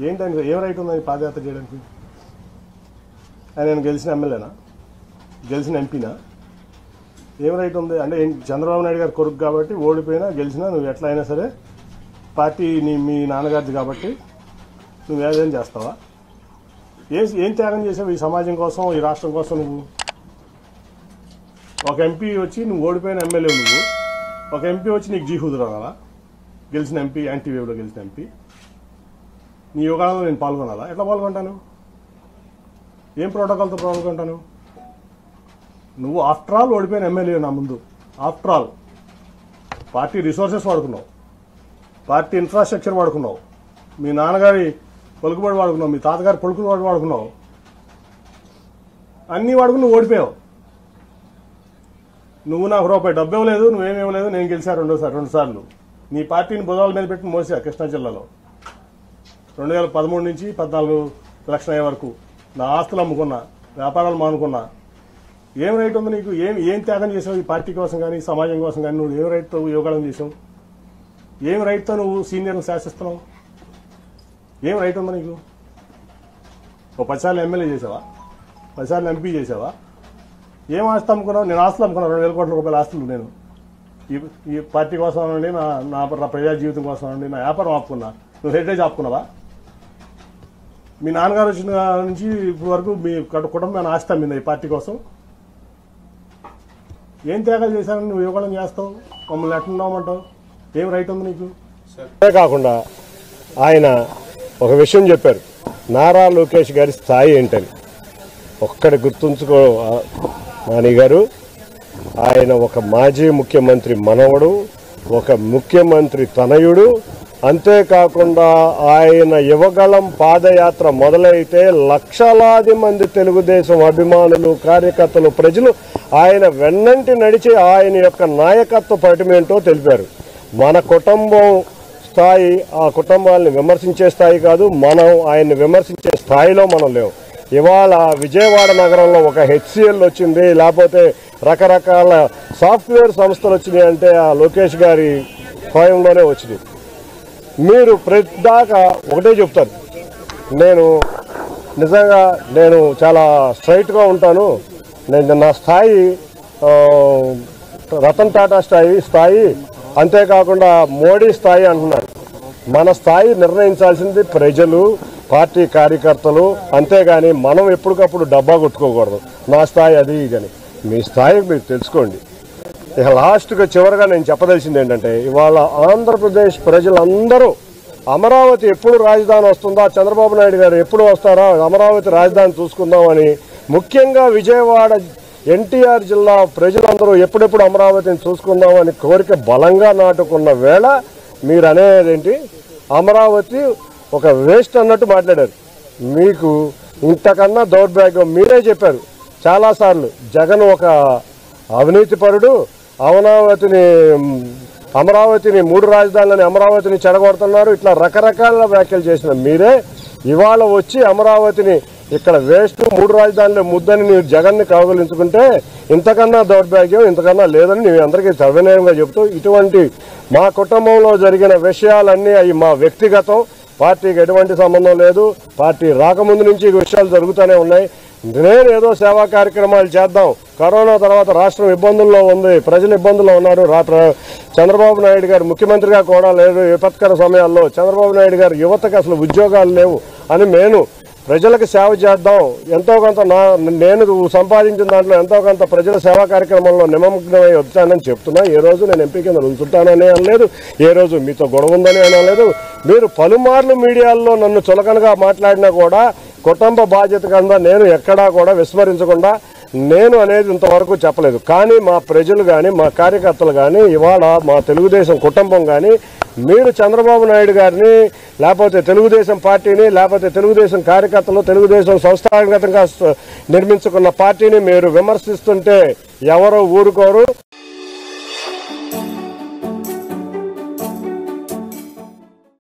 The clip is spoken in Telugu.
ఏంటని ఏం రైట్ ఉందని పాదయాత్ర చేయడానికి? ఆయన గెలిచిన ఎమ్మెల్యేనా, గెలిచిన ఎంపీనా? ఏం రైట్ ఉంది అంటే? చంద్రబాబు నాయుడు గారు కొడుకు కాబట్టి ఓడిపోయినా గెలిచినా నువ్వు ఎట్లా అయినా సరే పార్టీ మీ నాన్నగారిది కాబట్టి నువ్వు ఏదైనా చేస్తావా? ఏం త్యాగం చేసావు ఈ సమాజం కోసం, ఈ రాష్ట్రం కోసం? నువ్వు ఒక ఎంపీ వచ్చి నువ్వు ఓడిపోయిన ఎమ్మెల్యే, నువ్వు ఒక ఎంపీ వచ్చి నీకు జీహూదురు అనాలా? గెలిచిన ఎంపీ, యాంటీవేవ్లో గెలిచిన ఎంపీ నీ యోగాలో నేను పాల్గొనాలా? ఎట్లా పాల్గొంటాను? ఏం ప్రోటోకాల్తో పాల్గొంటాను? నువ్వు ఆఫ్టర్ ఆల్ ఓడిపోయిన ఎమ్మెల్యే నా ముందు. ఆఫ్టర్ ఆల్ పార్టీ రిసోర్సెస్ వాడుకున్నావు, పార్టీ ఇన్ఫ్రాస్ట్రక్చర్ వాడుకున్నావు, మీ నాన్నగారి పలుకుబడి వాడుకున్నావు, మీ తాతగారి పలుకుబడి వాడుకున్నావు, అన్నీ వాడుకుని నువ్వు ఓడిపోయావు. నువ్వు నాకు రూపాయి డబ్బు ఇవ్వలేదు, నువ్వేమి ఇవ్వలేదు, నేను గెలిచా రెండు సార్లు. నీ పార్టీని భుజాల మీద పెట్టి మోసా కృష్ణా జిల్లాలో 2013 నుంచి 14 ఎలక్షన్ అయ్యే వరకు నా ఆస్తులు అమ్ముకున్నా, వ్యాపారాలు మానుకున్నా. ఏం రైట్ ఉంది నీకు? ఏం త్యాగం చేసావు ఈ పార్టీ కోసం కానీ, సమాజం కోసం కానీ? నువ్వు ఏం రైట్తో యోగాళం చేసావు? ఏం రైట్తో నువ్వు సీనియర్ని శాసిస్తున్నావు? ఏం రైట్ ఉందా నీకు? ఓ 10 సార్లు ఎమ్మెల్యే చేసావా? 10 సార్లు ఎంపీ చేసావా? ఏం ఆస్తి అమ్ముకున్నావు? నేను ఆస్తులు అమ్ముకున్నా, 2,000 కోట్ల రూపాయల ఆస్తులు. నేను ఈ పార్టీ కోసం అనండి, నా ప్రజా జీవితం కోసం అనండి, నా వ్యాపారం ఆపుకున్నా. నువ్వు హెరిటేజ్ ఆపుకున్నావా? మీ నాన్నగారు వచ్చిన నుంచి ఇప్పుడు వరకు మీ కుటుంబాన్ని ఆస్తి అమ్మిందా ఈ పార్టీ కోసం? ఏం త్యాగాలు చేశారని నువ్వు యువకడం చేస్తావు? మమ్మల్ని ఎట్లున్నామంటావు? ఏం రైట్ ఉంది నీకు? అదే కాకుండా ఆయన ఒక విషయం చెప్పారు, నారా లోకేష్ గారి స్థాయి ఏంటని. ఒక్కడి గుర్తుంచుకో నాని గారు, ఆయన ఒక మాజీ ముఖ్యమంత్రి మనవడు, ఒక ముఖ్యమంత్రి తనయుడు. అంతేకాకుండా ఆయన యువగళం పాదయాత్ర మొదలైతే లక్షలాది మంది తెలుగుదేశం అభిమానులు, కార్యకర్తలు, ప్రజలు ఆయన వెన్నంటి నడిచి ఆయన యొక్క నాయకత్వ పటిమేంటో తెలిపారు. మన కుటుంబం స్థాయి ఆ కుటుంబాలని విమర్శించే స్థాయి కాదు, మనం ఆయన్ని విమర్శించే స్థాయిలో మనం లేవు. ఇవాళ విజయవాడ నగరంలో ఒక హెచ్సిఎల్ వచ్చింది, లేకపోతే రకరకాల సాఫ్ట్వేర్ సంస్థలు వచ్చినాయి అంటే ఆ లోకేష్ గారి స్వయంలోనే వచ్చింది. మీరు ప్రతిదాకా ఒకటే చెప్తారు, నేను చాలా స్ట్రైట్గా ఉంటాను, నేను నా స్థాయి రతన్ టాటా స్థాయి, అంతేకాకుండా మోడీ స్థాయి అంటున్నారు. మన స్థాయి నిర్ణయించాల్సింది ప్రజలు, పార్టీ కార్యకర్తలు, అంతేగాని మనం ఎప్పటికప్పుడు డబ్బా కొట్టుకోకూడదు. నా స్థాయి అది ఇదని. మీ స్థాయి మీరు తెలుసుకోండి. ఇక లాస్ట్గా చివరిగా నేను చెప్పదలిసింది ఏంటంటే, ఇవాళ ఆంధ్రప్రదేశ్ ప్రజలందరూ అమరావతి ఎప్పుడు రాజధాని వస్తుందా, చంద్రబాబు నాయుడు గారు ఎప్పుడు వస్తారా, అమరావతి రాజధాని చూసుకుందామని, ముఖ్యంగా విజయవాడ ఎన్టీఆర్ జిల్లా ప్రజలందరూ ఎప్పుడెప్పుడు అమరావతిని చూసుకుందామని కోరిక బలంగా నాటుకున్న వేళ మీరు అనేదేంటి, అమరావతి ఒక వేస్ట్ అన్నట్టు మాట్లాడారు. మీకు ఇంతకన్నా దౌర్భాగ్యం మీరే చెప్పారు చాలాసార్లు. జగన్ ఒక అవినీతిపరుడు, అమరావతిని 3 రాజధానులని అమరావతిని చెడగొడుతున్నారు, ఇట్లా రకరకాల వ్యాఖ్యలు చేసిన మీరే ఇవాళ వచ్చి అమరావతిని ఇక్కడ వేస్ట్ 3 రాజధానులే ముద్దని మీరు జగన్ని కౌగిలించుకుంటే ఇంతకన్నా దౌర్భాగ్యం ఇంతకన్నా లేదని నేను అందరికీ సవినయంగా చెబుతూ, ఇటువంటి మా కుటుంబంలో జరిగిన విషయాలన్నీ అవి మా వ్యక్తిగతం, పార్టీకి ఎటువంటి సంబంధం లేదు. పార్టీ రాకముందు నుంచి ఈ విషయాలు జరుగుతూనే ఉన్నాయి. నేను ఏదో సేవా కార్యక్రమాలు చేద్దాం, కరోనా తర్వాత రాష్ట్రం ఇబ్బందుల్లో ఉంది, ప్రజలు ఇబ్బందుల్లో ఉన్నారు, చంద్రబాబు నాయుడు గారు ముఖ్యమంత్రిగా కూడా లేదు, విపత్కర సమయాల్లో చంద్రబాబు నాయుడు గారు యువతకు అసలు ఉద్యోగాలు లేవు అని నేను ప్రజలకు సేవ చేద్దాం, ఎంతో కొంత నేను సంపాదించిన దాంట్లో ఎంతో కొంత ప్రజల సేవా కార్యక్రమంలో నిమగ్నమై వచ్చానని చెప్తున్నా. ఏ రోజు నేను ఎంపీ కింద ఉంచుంటానని అనలేదు, ఏ రోజు మీతో గొడవ ఉందని అనలేదు. మీరు పలుమార్లు మీడియాల్లో నన్ను చులకనగా మాట్లాడినా కూడా కుటుంబ బాధ్యత కింద నేను ఎక్కడా కూడా విస్మరించకుండా నేను అనేది ఇంతవరకు చెప్పలేదు. కానీ మా ప్రజలు కానీ, మా కార్యకర్తలు కానీ, ఇవాళ మా తెలుగుదేశం కుటుంబం కానీ, మీరు చంద్రబాబు నాయుడు గారిని, లేకపోతే తెలుగుదేశం పార్టీని, లేకపోతే తెలుగుదేశం కార్యకర్తలు, తెలుగుదేశం సంస్థాగతంగా నిర్మించుకున్న పార్టీని మీరు విమర్శిస్తుంటే ఎవరో ఊరుకోరు.